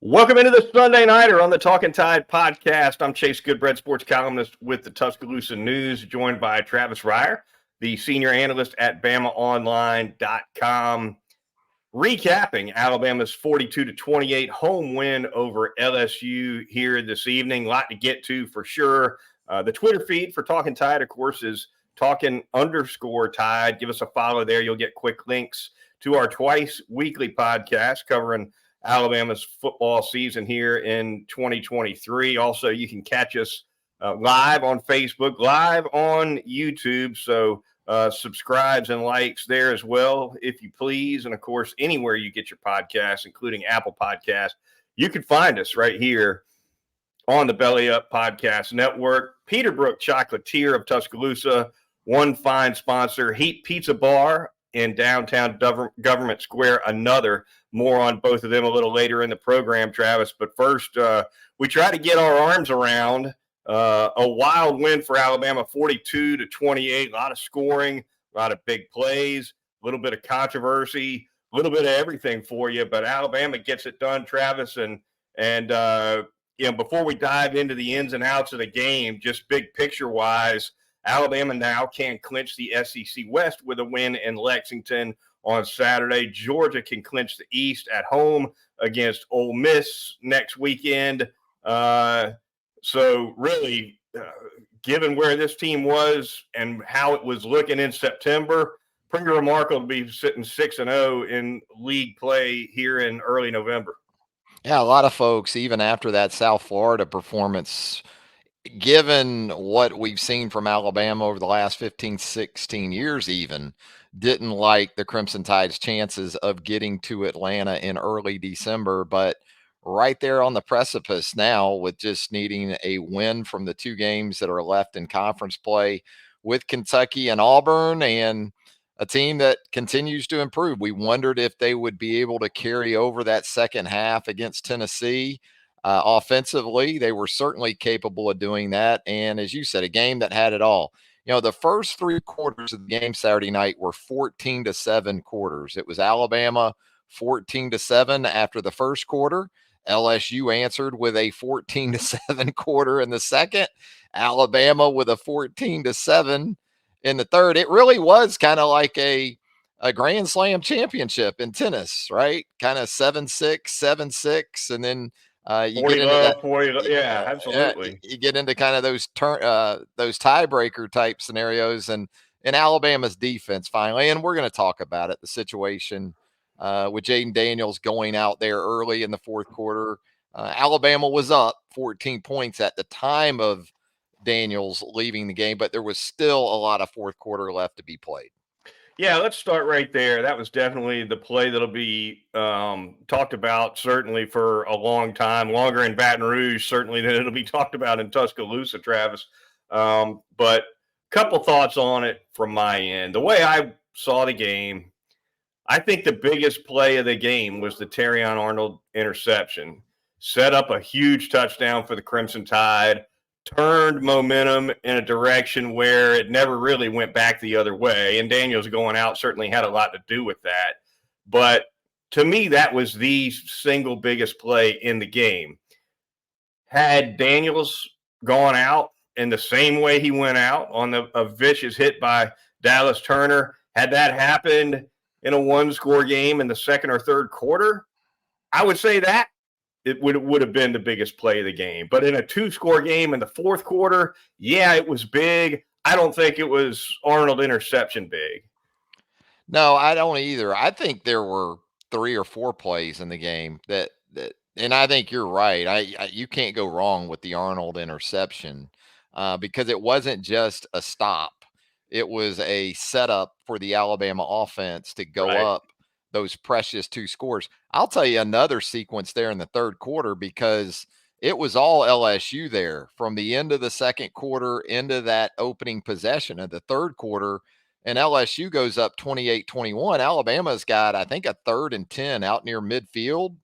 Welcome into the Sunday Nighter on the Talkin Tide podcast. I'm Chase Goodbread, sports columnist with the Tuscaloosa News, joined by Travis Reier, the senior analyst at BamaOnline.com, recapping Alabama's 42-28 home win over LSU here this evening. A lot to get to for sure. The Twitter feed for Talkin Tide, of course, is Talkin_Tide. Give us a follow there. You'll get quick links to our twice weekly podcast covering Alabama's football season here in 2023. Also, you can catch us live on Facebook, live on YouTube. So subscribes and likes there as well, if you please. And of course, anywhere you get your podcasts, including Apple Podcasts, you can find us right here on the Belly Up Podcast Network. Peterbrook Chocolatier of Tuscaloosa, one fine sponsor. Heat Pizza Bar in downtown Government Square, another. More on both of them a little later in the program, Travis. But first, we try to get our arms around a wild win for Alabama, 42-28. A lot of scoring, a lot of big plays, a little bit of controversy, a little bit of everything for you. But Alabama gets it done, Travis. And before we dive into the ins and outs of the game, just big picture wise, Alabama now can clinch the SEC West with a win in Lexington on Saturday. Georgia can clinch the East at home against Ole Miss next weekend. So really, given where this team was and how it was looking in September, pretty remarkable to be sitting 6-0 in league play here in early November. Yeah, a lot of folks, even after that South Florida performance, given what we've seen from Alabama over the last 15, 16 years even, didn't like the Crimson Tide's chances of getting to Atlanta in early December. But right there on the precipice now, with just needing a win from the two games that are left in conference play with Kentucky and Auburn, and a team that continues to improve. We wondered if they would be able to carry over that second half against Tennessee. Offensively, they were certainly capable of doing that. And as you said, a game that had it all. You know, the first three quarters of the game Saturday night were 14-7 quarters. It was Alabama 14-7 after the first quarter. LSU answered with a 14-7 quarter in the second. Alabama with a 14-7 in the third. It really was kind of like a Grand Slam championship in tennis, right? Kind of 7-6, 7-6, and then you get into that. 40, yeah, absolutely. You get into kind of those tiebreaker type scenarios, and Alabama's defense finally, and we're going to talk about it. The situation with Jaden Daniels going out there early in the fourth quarter. Alabama was up 14 points at the time of Daniels leaving the game, but there was still a lot of fourth quarter left to be played. Yeah, let's start right there. That was definitely the play that'll be talked about certainly for a long time, longer in Baton Rouge certainly than it'll be talked about in Tuscaloosa, Travis. But a couple thoughts on it from my end. The way I saw the game, I think the biggest play of the game was the Terrion Arnold interception. Set up a huge touchdown for the Crimson Tide, turned momentum in a direction where it never really went back the other way. And Daniels going out certainly had a lot to do with that. But to me, that was the single biggest play in the game. Had Daniels gone out in the same way he went out on a vicious hit by Dallas Turner, had that happened in a one-score game in the second or third quarter, I would say that it would have been the biggest play of the game. But in a two-score game in the fourth quarter, yeah, it was big. I don't think it was Arnold interception big. No, I don't either. I think there were 3 or 4 plays in the game that and I think you're right. You can't go wrong with the Arnold interception because it wasn't just a stop. It was a setup for the Alabama offense to go up those precious 2 scores. I'll tell you another sequence there in the third quarter, because it was all LSU there from the end of the second quarter into that opening possession of the third quarter. And LSU goes up 28-21. Alabama's got, I think, a 3rd and 10 out near midfield,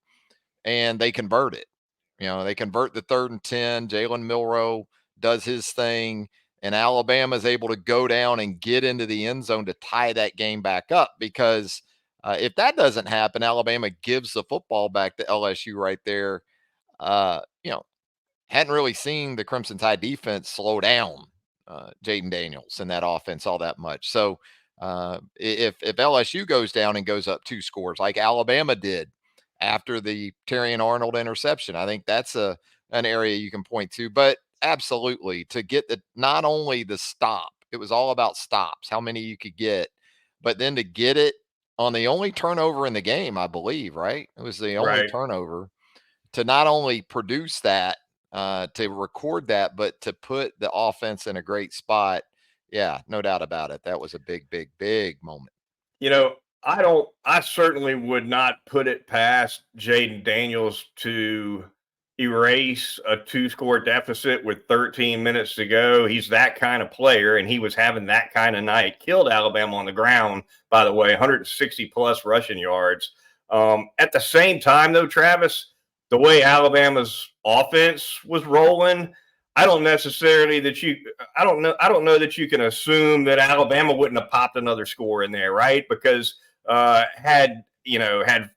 and they convert it. You know, they convert the 3rd and 10. Jalen Milroe does his thing, and Alabama is able to go down and get into the end zone to tie that game back up, because If that doesn't happen, Alabama gives the football back to LSU right there. You know, hadn't really seen the Crimson Tide defense slow down Jaden Daniels in that offense all that much. So if LSU goes down and goes up 2 scores like Alabama did after the Terrion Arnold interception, I think that's an area you can point to. But absolutely, to get the not only the stop, it was all about stops, how many you could get, but then to get it on the only turnover in the game, I believe, right? It was the only Right. turnover to not only produce that, to record that, but to put the offense in a great spot. Yeah, no doubt about it. That was a big, big, big moment. You know, I certainly would not put it past Jaden Daniels to erase a 2 score deficit with 13 minutes to go. He's that kind of player, and he was having that kind of night. Killed Alabama on the ground, by the way, 160 plus rushing yards. At the same time, though, Travis, the way Alabama's offense was rolling, I don't necessarily that you I don't know that you can assume that Alabama wouldn't have popped another score in there, right? Because had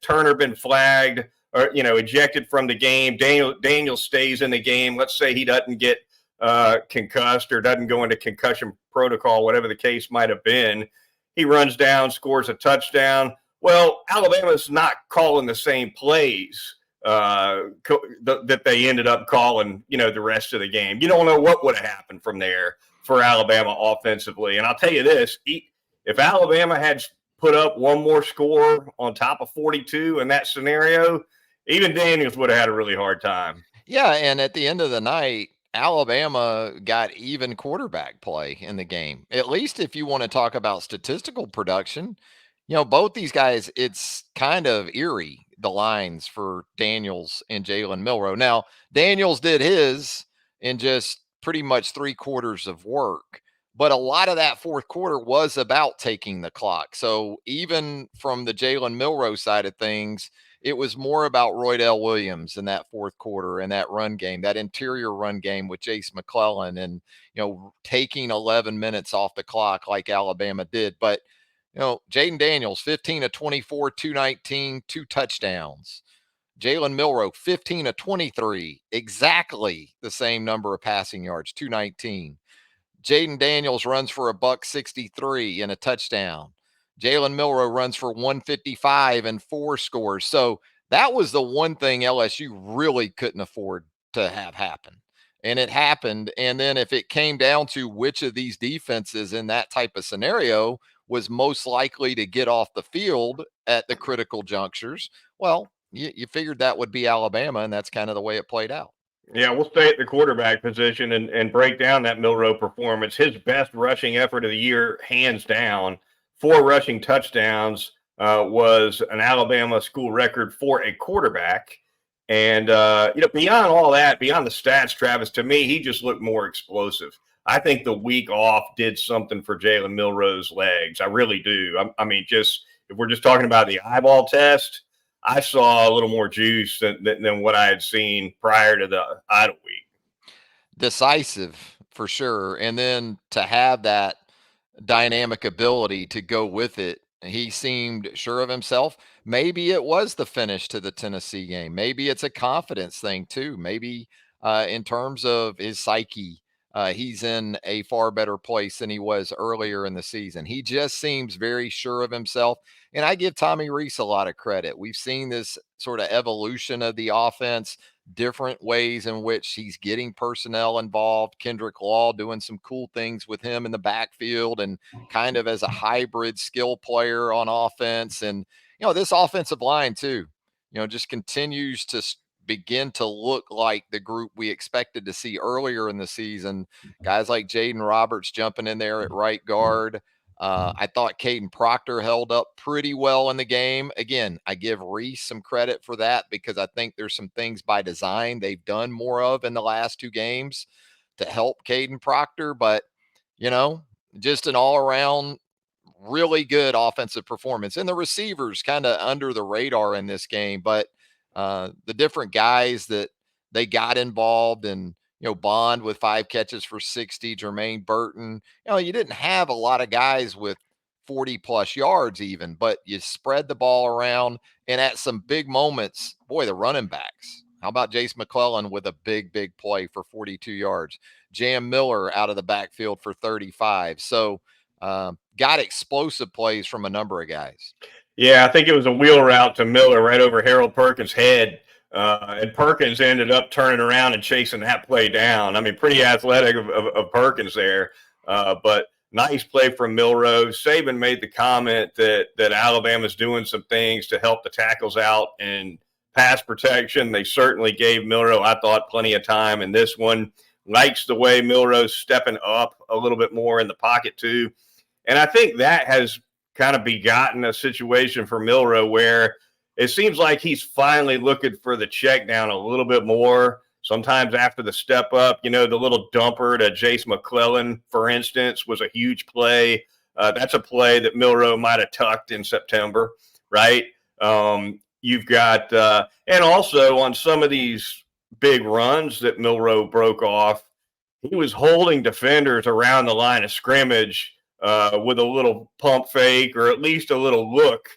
Turner been flagged or ejected from the game, Daniel stays in the game. Let's say he doesn't get concussed or doesn't go into concussion protocol, whatever the case might have been. He runs down, scores a touchdown. Well, Alabama's not calling the same plays that they ended up calling, the rest of the game. You don't know what would have happened from there for Alabama offensively. And I'll tell you this, if Alabama had put up one more score on top of 42 in that scenario, even Daniels would have had a really hard time. Yeah, and at the end of the night, Alabama got even quarterback play in the game. At least if you want to talk about statistical production, both these guys, it's kind of eerie, the lines for Daniels and Jalen Milroe. Now, Daniels did his in just pretty much 3 quarters of work, but a lot of that fourth quarter was about taking the clock. So even from the Jalen Milroe side of things, it was more about Roydell Williams in that fourth quarter and that run game, that interior run game with Jace McClellan and, taking 11 minutes off the clock like Alabama did. But, Jaden Daniels, 15 of 24, 219, 2 touchdowns. Jalen Milroe, 15 of 23, exactly the same number of passing yards, 219. Jaden Daniels runs for a buck 63 and a touchdown. Jalen Milroe runs for 155 and 4 scores. So that was the one thing LSU really couldn't afford to have happen. And it happened. And then if it came down to which of these defenses in that type of scenario was most likely to get off the field at the critical junctures, well, you figured that would be Alabama, and that's kind of the way it played out. Yeah, we'll stay at the quarterback position and break down that Milroe performance. His best rushing effort of the year, hands down, 4 rushing touchdowns, was an Alabama school record for a quarterback. And beyond all that, beyond the stats, Travis, to me, he just looked more explosive. I think the week off did something for Jalen Milroe's legs. I really do. I mean, just if we're just talking about the eyeball test, I saw a little more juice than what I had seen prior to the idle week. Decisive for sure. And then to have that dynamic ability to go with it, he seemed sure of himself. Maybe it was the finish to the Tennessee game. Maybe it's a confidence thing too. Maybe in terms of his psyche, he's in a far better place than he was earlier in the season. He just seems very sure of himself. And I give Tommy Reese a lot of credit. We've seen this sort of evolution of the offense, different ways in which he's getting personnel involved. Kendrick Law doing some cool things with him in the backfield and kind of as a hybrid skill player on offense. And, this offensive line too, just continues to begin to look like the group we expected to see earlier in the season. Guys like Jaden Roberts jumping in there at right guard. I thought Caden Proctor held up pretty well in the game. Again, I give Reese some credit for that because I think there's some things by design they've done more of in the last 2 games to help Caden Proctor. But, you know, just an all around really good offensive performance. And the receivers kind of under the radar in this game. But the different guys that they got involved and, Bond with 5 catches for 60, Jermaine Burton. You didn't have a lot of guys with 40 plus yards even, but you spread the ball around. And at some big moments, boy, the running backs. How about Jace McClellan with a big play for 42 yards? Jam Miller out of the backfield for 35. So got explosive plays from a number of guys. Yeah, I think it was a wheel route to Miller right over Harold Perkins' head. And Perkins ended up turning around and chasing that play down. I mean, pretty athletic of Perkins there. But nice play from Milrose. Saban made the comment that Alabama's doing some things to help the tackles out and pass protection. They certainly gave Milrose, I thought, plenty of time in this one. Likes the way Milrose stepping up a little bit more in the pocket too. And I think that has kind of begotten a situation for Milroe where it seems like he's finally looking for the check down a little bit more. Sometimes after the step up, the little dumper to Jace McClellan, for instance, was a huge play. That's a play that Milroe might have tucked in September, right? You've got, and also on some of these big runs that Milroe broke off, he was holding defenders around the line of scrimmage with a little pump fake or at least a little look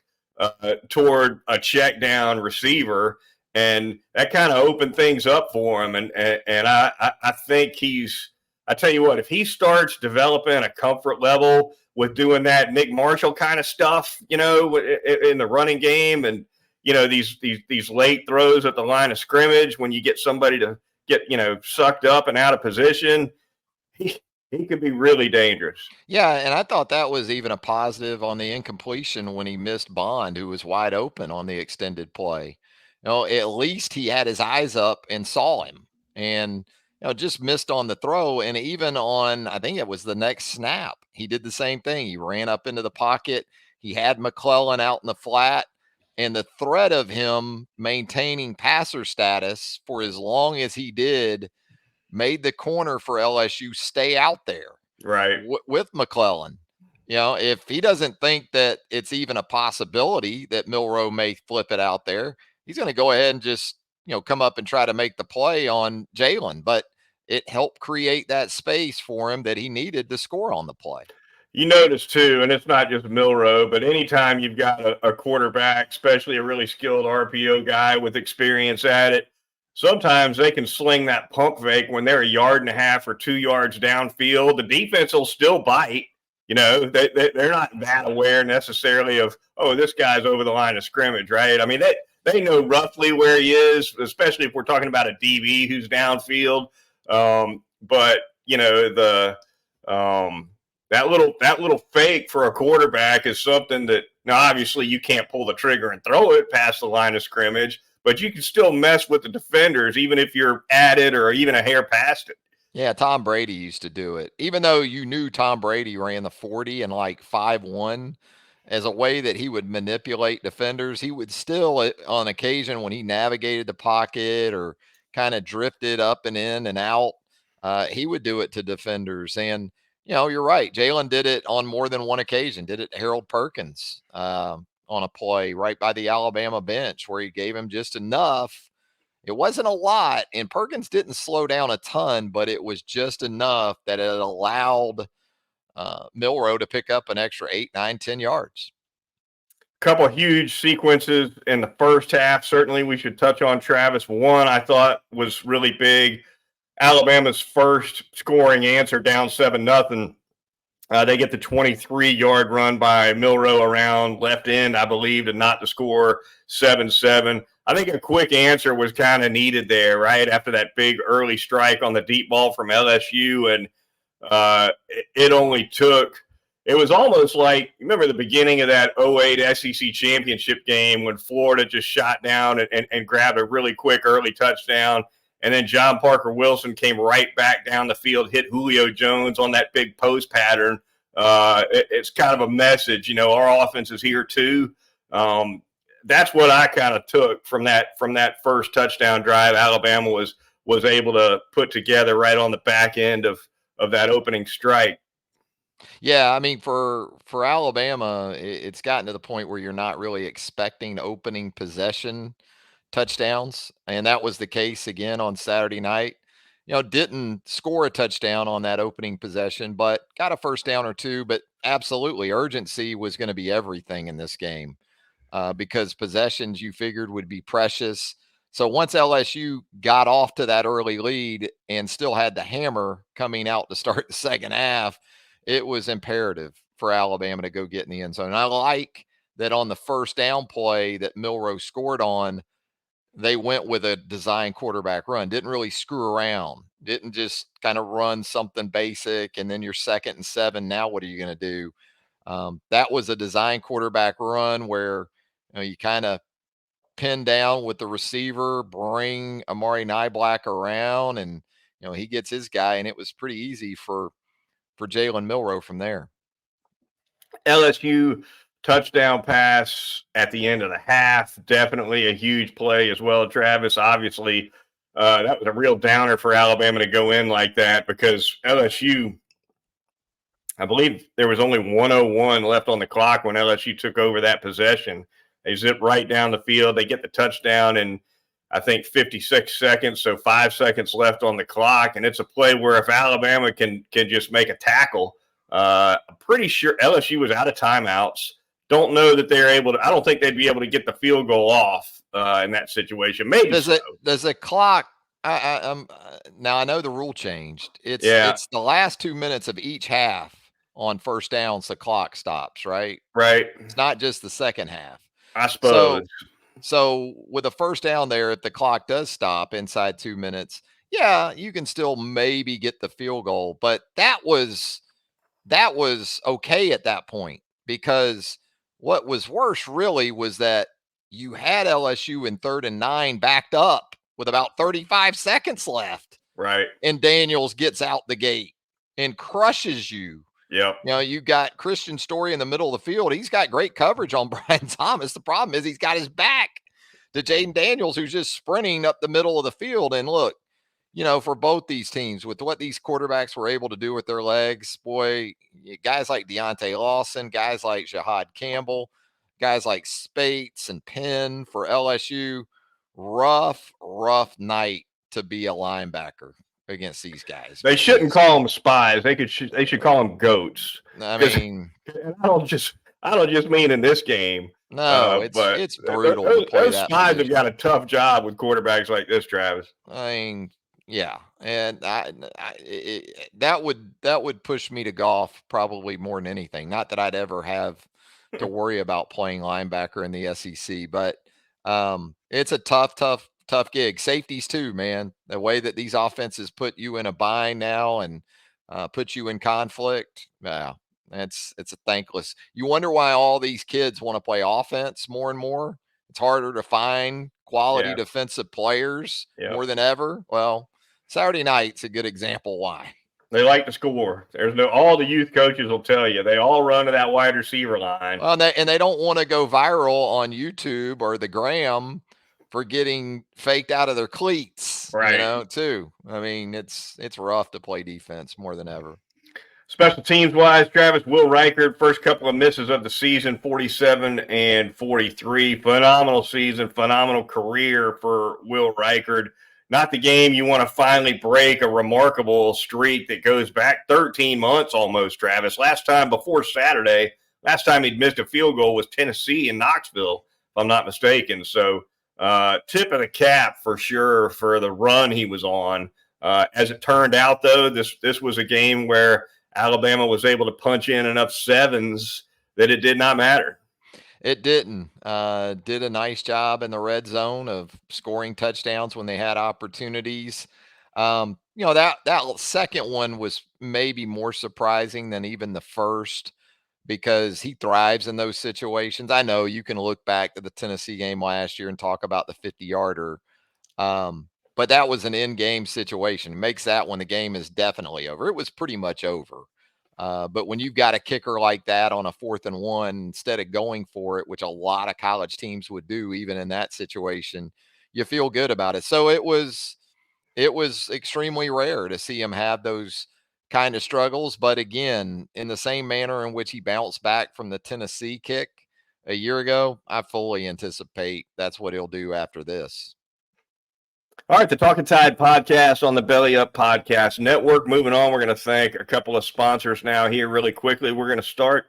toward a check down receiver. And that kind of opened things up for him. And I think I tell you what, if he starts developing a comfort level with doing that Nick Marshall kind of stuff, in the running game and, these late throws at the line of scrimmage when you get somebody to get, sucked up and out of position, he could be really dangerous. Yeah, and I thought that was even a positive on the incompletion when he missed Bond, who was wide open on the extended play. At least he had his eyes up and saw him, and just missed on the throw. And even on, I think it was the next snap, he did the same thing. He ran up into the pocket. He had McClellan out in the flat, and the threat of him maintaining passer status for as long as he did made the corner for LSU stay out there Right. with McClellan. If he doesn't think that it's even a possibility that Milroe may flip it out there, he's going to go ahead and just, come up and try to make the play on Jalen. But it helped create that space for him that he needed to score on the play. You notice too, and it's not just Milroe, but anytime you've got a quarterback, especially a really skilled RPO guy with experience at it, sometimes they can sling that pump fake when they're a yard and a half or 2 yards downfield. The defense will still bite. They're not that aware necessarily of, oh, this guy's over the line of scrimmage, right? I mean, they know roughly where he is, especially if we're talking about a DB who's downfield. But that little fake for a quarterback is something that now obviously you can't pull the trigger and throw it past the line of scrimmage, but you can still mess with the defenders even if you're at it or even a hair past it. Yeah, Tom Brady used to do it. Even though you knew Tom Brady ran the 40 and like 5'1", as a way that he would manipulate defenders, he would still, on occasion, when he navigated the pocket or kind of drifted up and in and out, he would do it to defenders. And, you're right. Jalen did it on more than one occasion. Did it to Harold Perkins on a play right by the Alabama bench where he gave him just enough. It wasn't a lot, and Perkins didn't slow down a ton, but it was just enough that it allowed Milroe to pick up an extra 8, 9, 10 yards. Couple huge sequences in the first half. Certainly we should touch on Travis. One I thought was really big. Alabama's first scoring answer down 7-0. They get the 23-yard run by Milroe around left end, I believe, to not to score 7-7. I think a quick answer was kind of needed there, right, after that big early strike on the deep ball from LSU. And it only took – it was almost like – remember the beginning of that 2008 SEC championship game when Florida just shot down and grabbed a really quick early touchdown, and then John Parker Wilson came right back down the field, hit Julio Jones on that big post pattern. It's kind of a message, our offense is here too. That's what I kind of took from that first touchdown drive Alabama was able to put together right on the back end of that opening strike. Yeah, I mean, for Alabama, it's gotten to the point where you're not really expecting opening possession touchdowns, and that was the case again on Saturday night. didn't score a touchdown on that opening possession, but got a first down or two. But absolutely, urgency was going to be everything in this game because possessions you figured would be precious. So once LSU got off to that early lead and still had the hammer coming out to start the second half, it was imperative for Alabama to go get in the end zone. And I like that on the first down play that Milroe scored on, they went with a design quarterback run, didn't really screw around, didn't just kind of run something basic and then you're 2nd and 7. Now, what are you going to do? That was a design quarterback run where you kind of pin down with the receiver, bring Amari Niblack around, and he gets his guy, and it was pretty easy for Jalen Milroe from there. LSU touchdown pass at the end of the half, definitely a huge play as well, Travis. Obviously, that was a real downer for Alabama to go in like that because LSU, I believe there was only 101 left on the clock when LSU took over that possession. They zip right down the field. They get the touchdown in, I think, 56 seconds, so 5 seconds left on the clock. And it's a play where if Alabama can just make a tackle, I'm pretty sure LSU was out of timeouts. Don't know that they're able to. I don't think they'd be able to get the field goal off in that situation. Maybe does the clock? Now I know the rule changed. It's the last 2 minutes of each half on first downs. The clock stops, right? Right. It's not just the second half. I suppose. So with a first down there, if the clock does stop inside 2 minutes, yeah, you can still maybe get the field goal. But that was okay at that point because what was worse really was that you had LSU in 3rd and 9 backed up with about 35 seconds left. Right. And Daniels gets out the gate and crushes you. Yep. You got Christian Story in the middle of the field. He's got great coverage on Brian Thomas. The problem is he's got his back to Jaden Daniels, who's just sprinting up the middle of the field. And look, for both these teams, with what these quarterbacks were able to do with their legs, boy, guys like Deontay Lawson, guys like Jahad Campbell, guys like Spates and Penn for LSU, rough night to be a linebacker against these guys. They shouldn't call them spies. They should call them goats. I mean, I don't just mean in this game. No, it's brutal to play those that spies position. have got a tough job with quarterbacks like this, Travis. I mean, yeah, and that would push me to golf probably more than anything. Not that I'd ever have to worry about playing linebacker in the SEC, but it's a tough gig. Safeties too, man. The way that these offenses put you in a bind now and put you in conflict, yeah, it's a thankless. You wonder why all these kids want to play offense more and more. It's harder to find quality defensive players more than ever. Well, Saturday night's a good example why. They like to score. All the youth coaches will tell you they all run to that wide receiver line. Well, they don't want to go viral on YouTube or the gram for getting faked out of their cleats, right? Too. I mean, it's rough to play defense more than ever. Special teams wise, Travis, Will Reichard, first couple of misses of the season, 47 and 43. Phenomenal season, phenomenal career for Will Reichard. Not the game you want to finally break a remarkable streak that goes back 13 months almost, Travis. Last time before Saturday, last time he'd missed a field goal was Tennessee in Knoxville, if I'm not mistaken. So tip of the cap for sure for the run he was on. As it turned out, though, this was a game where Alabama was able to punch in enough sevens that it did not matter. It didn't. Did a nice job in the red zone of scoring touchdowns when they had opportunities. That second one was maybe more surprising than even the first because he thrives in those situations. I know you can look back to the Tennessee game last year and talk about the 50-yarder. But that was an in-game situation. It makes that when the game is definitely over. It was pretty much over. But when you've got a kicker like that on a 4th and 1, instead of going for it, which a lot of college teams would do, even in that situation, you feel good about it. So it was extremely rare to see him have those kind of struggles. But again, in the same manner in which he bounced back from the Tennessee kick a year ago, I fully anticipate that's what he'll do after this. All right, the Talkin Tide podcast on the Belly Up Podcast Network. Moving on, we're going to thank a couple of sponsors now here really quickly. We're going to start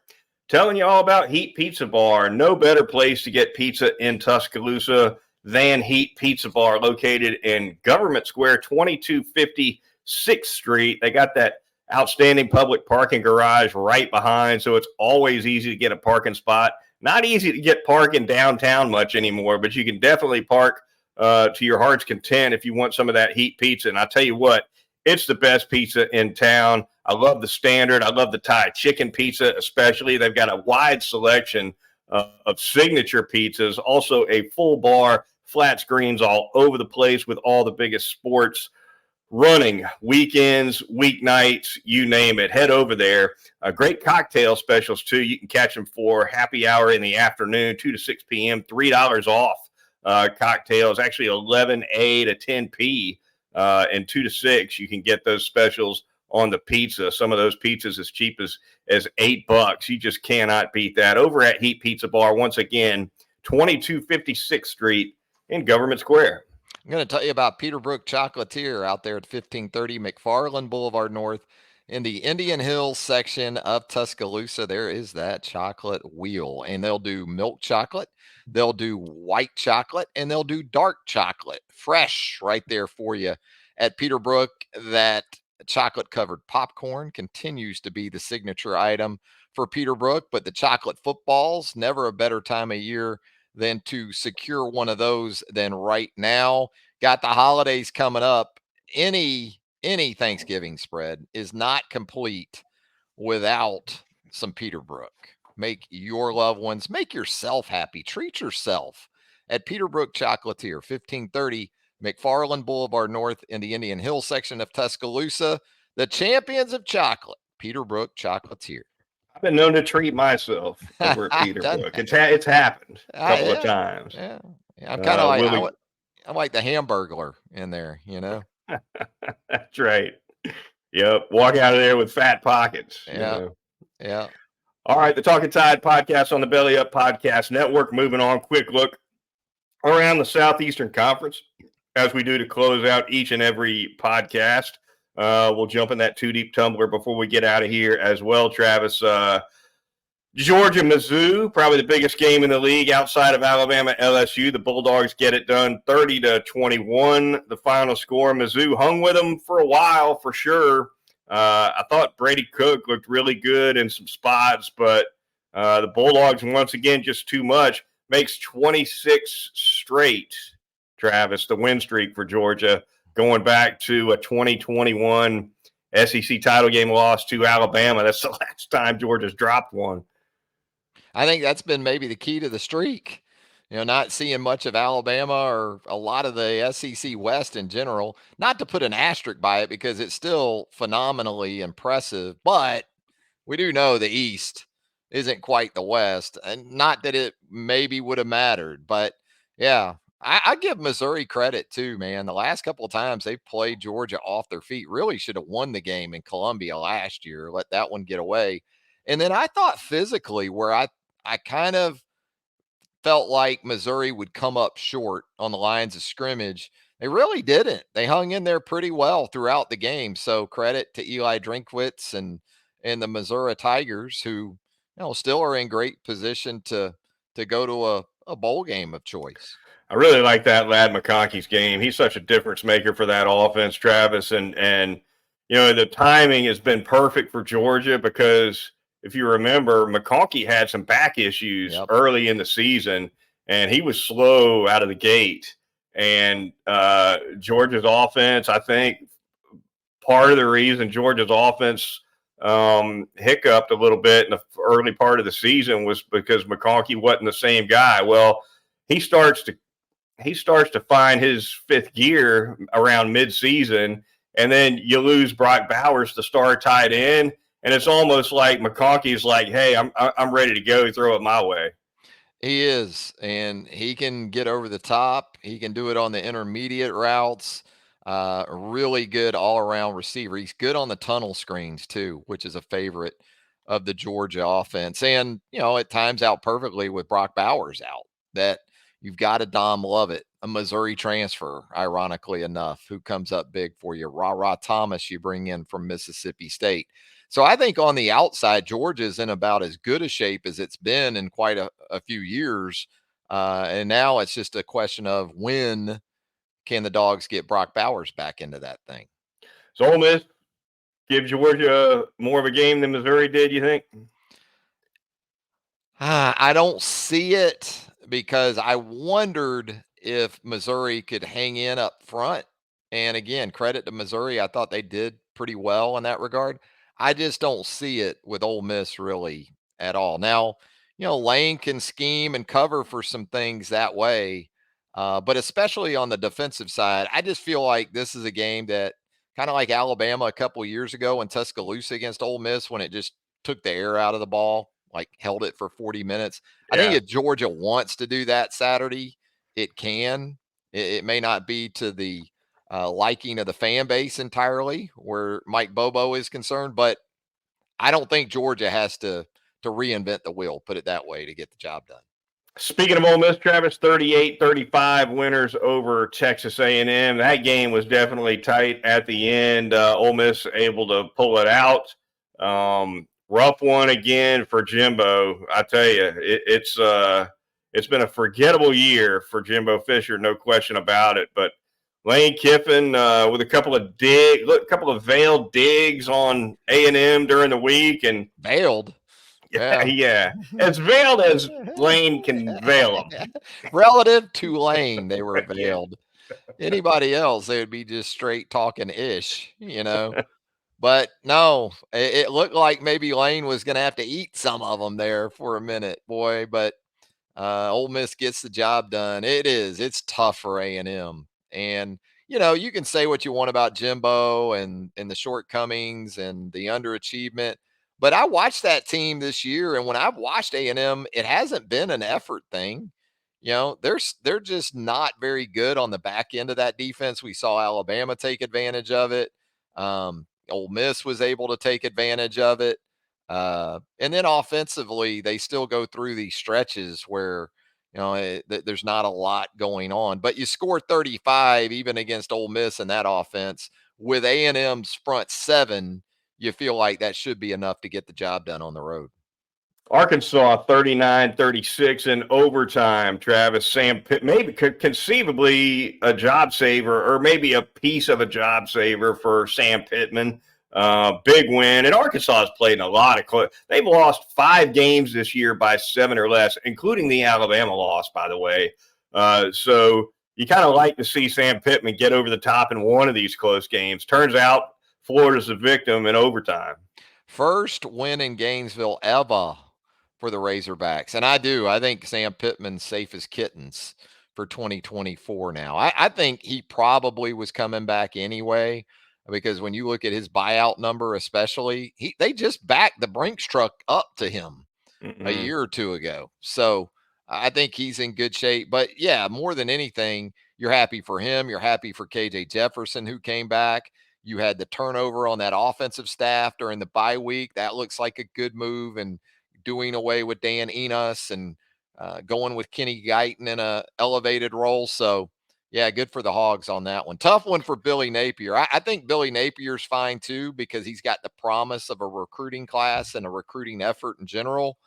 telling you all about Heat Pizza Bar. No better place to get pizza in Tuscaloosa than Heat Pizza Bar, located in Government Square, 2250 6th Street. They got that outstanding public parking garage right behind, so it's always easy to get a parking spot. Not easy to get parking downtown much anymore, but you can definitely park to your heart's content if you want some of that heat pizza. And I tell you what, it's the best pizza in town. I love the standard. I love the Thai chicken pizza, especially. They've got a wide selection of signature pizzas, also a full bar, flat screens all over the place with all the biggest sports running, weekends, weeknights, you name it. Head over there. Great cocktail specials, too. You can catch them for happy hour in the afternoon, 2 to 6 p.m., $3 off. Cocktails, actually 11A to 10P, and 2 to 6. You can get those specials on the pizza. Some of those pizzas as cheap as $8. You just cannot beat that. Over at Heat Pizza Bar, once again, 2256th Street in Government Square. I'm going to tell you about Peterbrook Chocolatier out there at 1530 McFarland Boulevard North in the Indian Hills section of Tuscaloosa. There is that chocolate wheel, and they'll do milk chocolate, they'll do white chocolate, and they'll do dark chocolate. Fresh right there for you at Peterbrook. That chocolate covered popcorn continues to be the signature item for Peterbrook, but the chocolate footballs, never a better time of year than to secure one of those than right now. Got the holidays coming up. Any Thanksgiving spread is not complete without some Peterbrook. Make your loved ones, make yourself happy. Treat yourself at Peterbrook Chocolatier, 1530 McFarland Boulevard North in the Indian Hill section of Tuscaloosa. The champions of chocolate, Peterbrook Chocolatier. I've been known to treat myself over at Peterbrook. It's happened a couple of Yeah, times. yeah. I'm kind of like Willie, I'm like the Hamburglar in there, that's right. Yep. Walk out of there with fat pockets. Yeah, yeah. All right. The Talking Tide podcast on the Belly Up Podcast Network. Moving on. Quick look around the Southeastern Conference as we do to close out each and every podcast. We'll jump in that 2 deep tumbler before we get out of here as well, Travis. Georgia, Mizzou, probably the biggest game in the league outside of Alabama, LSU. The Bulldogs get it done 30-21. The final score. Mizzou hung with them for a while for sure. I thought Brady Cook looked really good in some spots, but the Bulldogs, once again, just too much. Makes 26 straight, Travis, the win streak for Georgia, going back to a 2021 SEC title game loss to Alabama. That's the last time Georgia's dropped one. I think that's been maybe the key to the streak. Not seeing much of Alabama or a lot of the SEC West in general. Not to put an asterisk by it because it's still phenomenally impressive, but we do know the East isn't quite the West, and not that it maybe would have mattered, but yeah, I give Missouri credit too, man. The last couple of times they've played Georgia off their feet, really should have won the game in Columbia last year. Let that one get away. And then I thought physically, where I kind of felt like Missouri would come up short on the lines of scrimmage. They really didn't. They hung in there pretty well throughout the game. So credit to Eli Drinkwitz and the Missouri Tigers, who still are in great position to go to a bowl game of choice. I really like that lad McConkey's game. He's such a difference maker for that offense, Travis. And the timing has been perfect for Georgia because if you remember, McConkey had some back issues early in the season, and he was slow out of the gate. And Georgia's offense, I think part of the reason Georgia's offense hiccuped a little bit in the early part of the season was because McConkey wasn't the same guy. Well, he starts to find his fifth gear around midseason, and then you lose Brock Bowers, the star tight end, and it's almost like McConkey's like, "Hey, I'm ready to go. Throw it my way." He is, and he can get over the top. He can do it on the intermediate routes. Really good all around receiver. He's good on the tunnel screens too, which is a favorite of the Georgia offense. And, it times out perfectly with Brock Bowers out. That, You've got a Dom Lovett, a Missouri transfer, ironically enough, who comes up big for you. Ra Thomas, you bring in from Mississippi State. So I think on the outside, Georgia's in about as good a shape as it's been in quite a few years. And now it's just a question of when can the Dogs get Brock Bowers back into that thing? So Ole Miss gives Georgia more of a game than Missouri did, you think? I don't see it because I wondered if Missouri could hang in up front. And again, credit to Missouri. I thought they did pretty well in that regard. I just don't see it with Ole Miss really at all. Now, Lane can scheme and cover for some things that way. But especially on the defensive side, I just feel like this is a game that kind of like Alabama a couple of years ago in Tuscaloosa against Ole Miss when it just took the air out of the ball, like held it for 40 minutes. I think Yeah. if Georgia wants to do that Saturday, it can. It may not be to the liking of the fan base entirely, where Mike Bobo is concerned, but I don't think Georgia has to reinvent the wheel, put it that way, to get the job done. Speaking of Ole Miss, Travis, 38-35 winners over Texas A&M. That game was definitely tight at the end. Ole Miss able to pull it out. Rough one again for Jimbo. I tell you, it's been a forgettable year for Jimbo Fisher, no question about it. But Lane Kiffin with a couple of veiled digs on A&M during the week, and Veiled. yeah, as veiled as Lane can veil them. Relative to Lane, they were Yeah. veiled. Anybody else, they would be just straight talking ish. But no, it looked like maybe Lane was going to have to eat some of them there for a minute, boy. But Ole Miss gets the job done. It's tough for A&M, and you can say what you want about Jimbo and the shortcomings and the underachievement, but I watched that team this year, and when I've watched A&M, it hasn't been an effort thing. They're just not very good on the back end of that defense. We saw Alabama take advantage of it. Ole Miss was able to take advantage of it. And then offensively, they still go through these stretches where, there's not a lot going on. But you score 35 even against Ole Miss in that offense with A&M's front seven. You feel like that should be enough to get the job done on the road. Arkansas 39-36 in overtime. Travis, Sam Pitt, maybe conceivably a job saver, or maybe a piece of a job saver for Sam Pittman. Big win. And Arkansas has played in a lot of close. They've lost 5 games this year by 7 or less, including the Alabama loss, by the way. So you kind of like to see Sam Pittman get over the top in one of these close games. Turns out Florida's the victim in overtime. First win in Gainesville ever for the Razorbacks. And I think Sam Pittman's safe as kittens for 2024 now. I think he probably was coming back anyway, because when you look at his buyout number, especially, they just backed the Brinks truck up to him a year or two ago. So I think he's in good shape. But yeah, more than anything, you're happy for him. You're happy for KJ Jefferson, who came back. You had the turnover on that offensive staff during the bye week. That looks like a good move, and doing away with Dan Enos and going with Kenny Guyton in a elevated role. So yeah, good for the Hogs on that one. Tough one for Billy Napier. I think Billy Napier's fine too, because he's got the promise of a recruiting class and a recruiting effort in general,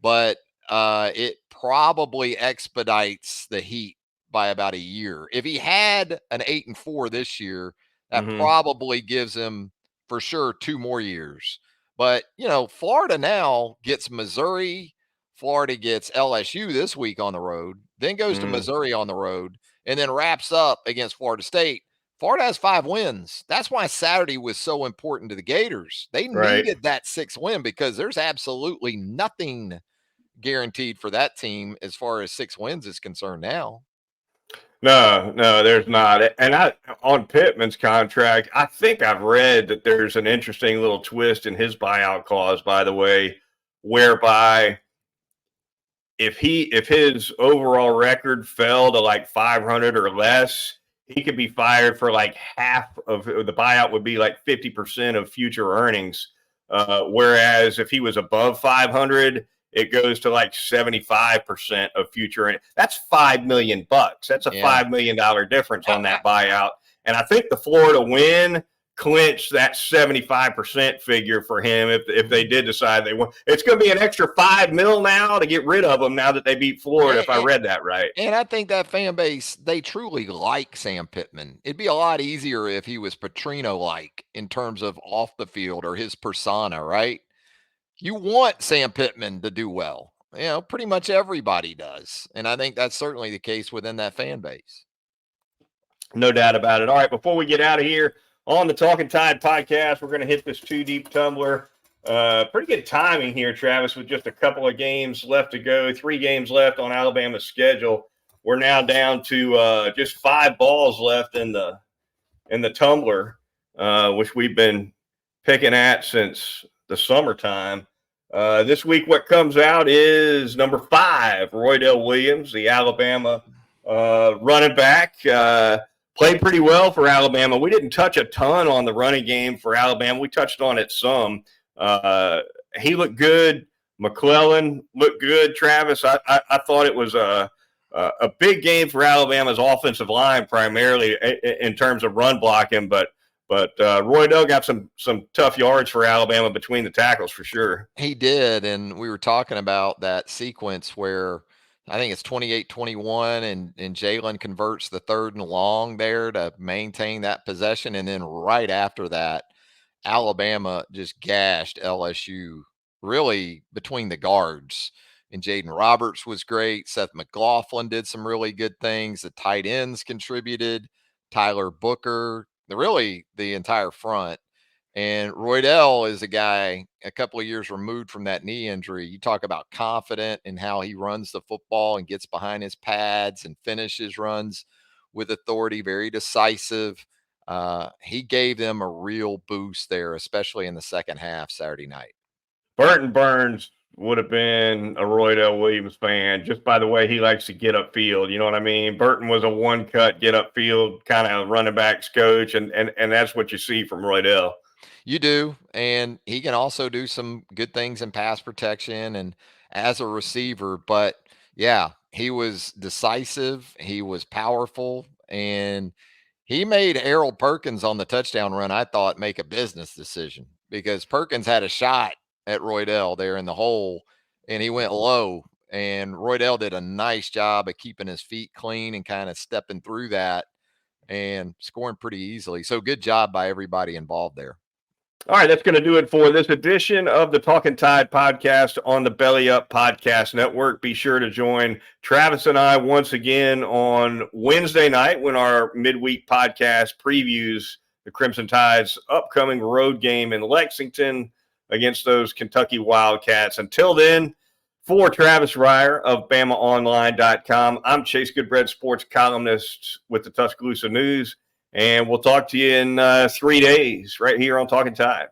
but it probably expedites the Heat by about a year. If he had an 8-4 this year, that probably gives him for sure 2 more years. But Florida now gets Missouri. Florida gets LSU this week on the road, then goes to Missouri on the road, and then wraps up against Florida State. Florida has 5 wins. That's why Saturday was so important to the Gators. They needed that 6th win, because there's absolutely nothing guaranteed for that team as far as 6 wins is concerned now. No, there's not. And on Pittman's contract, I think I've read that there's an interesting little twist in his buyout clause, by the way, whereby if his overall record fell to like 500 or less, he could be fired for like half of the buyout, would be like 50% of future earnings. Whereas if he was above 500, it goes to like 75% of future. That's $5 million. That's a $5 million difference on that buyout. And I think the Florida win clinched that 75% figure for him if they did decide they want. It's going to be an extra $5 million now to get rid of him now that they beat Florida, if I read that right. And I think that fan base, they truly like Sam Pittman. It'd be a lot easier if he was Petrino-like in terms of off the field or his persona, right? You want Sam Pittman to do well. Pretty much everybody does. And I think that's certainly the case within that fan base. No doubt about it. All right, before we get out of here on the Talkin Tide podcast, we're going to hit this two deep tumbler. Pretty good timing here, Travis, with just a couple of games left to go. 3 games left on Alabama's schedule. We're now down to just 5 balls left in the tumbler, which we've been picking at since the summertime. This week, what comes out is number 5, Roydell Williams, the Alabama running back. Played pretty well for Alabama. We didn't touch a ton on the running game for Alabama. We touched on it some. He looked good. McClellan looked good. Travis, I thought it was a big game for Alabama's offensive line, primarily in terms of run blocking. But Roydell got some tough yards for Alabama between the tackles for sure. He did, and we were talking about that sequence where I think it's 28-21, and Jalen converts the 3rd and long there to maintain that possession, and then right after that, Alabama just gashed LSU really between the guards. And Jaden Roberts was great. Seth McLaughlin did some really good things. The tight ends contributed. Tyler Booker, the entire front. And Roydell is a guy a couple of years removed from that knee injury. You talk about confident in how he runs the football and gets behind his pads and finishes runs with authority, very decisive. He gave them a real boost there, especially in the second half Saturday night. Burton Burns would have been a Roydell Williams fan just by the way he likes to get upfield. You know what I mean? Burton was a one-cut, get upfield kind of running backs coach, and that's what you see from Roydell. You do, and he can also do some good things in pass protection and as a receiver. But, yeah, he was decisive. He was powerful, and he made Errol Perkins on the touchdown run, I thought, make a business decision because Perkins had a shot at Roydell there in the hole, and he went low. And Roydell did a nice job of keeping his feet clean and kind of stepping through that and scoring pretty easily. So good job by everybody involved there. All right, that's going to do it for this edition of the Talkin Tide podcast on the Belly Up Podcast Network. Be sure to join Travis and I once again on Wednesday night when our midweek podcast previews the Crimson Tide's upcoming road game in Lexington against those Kentucky Wildcats. Until then, for Travis Reier of BamaOnline.com, I'm Chase Goodbread, sports columnist with the Tuscaloosa News. And we'll talk to you in 3 days right here on Talkin Tide.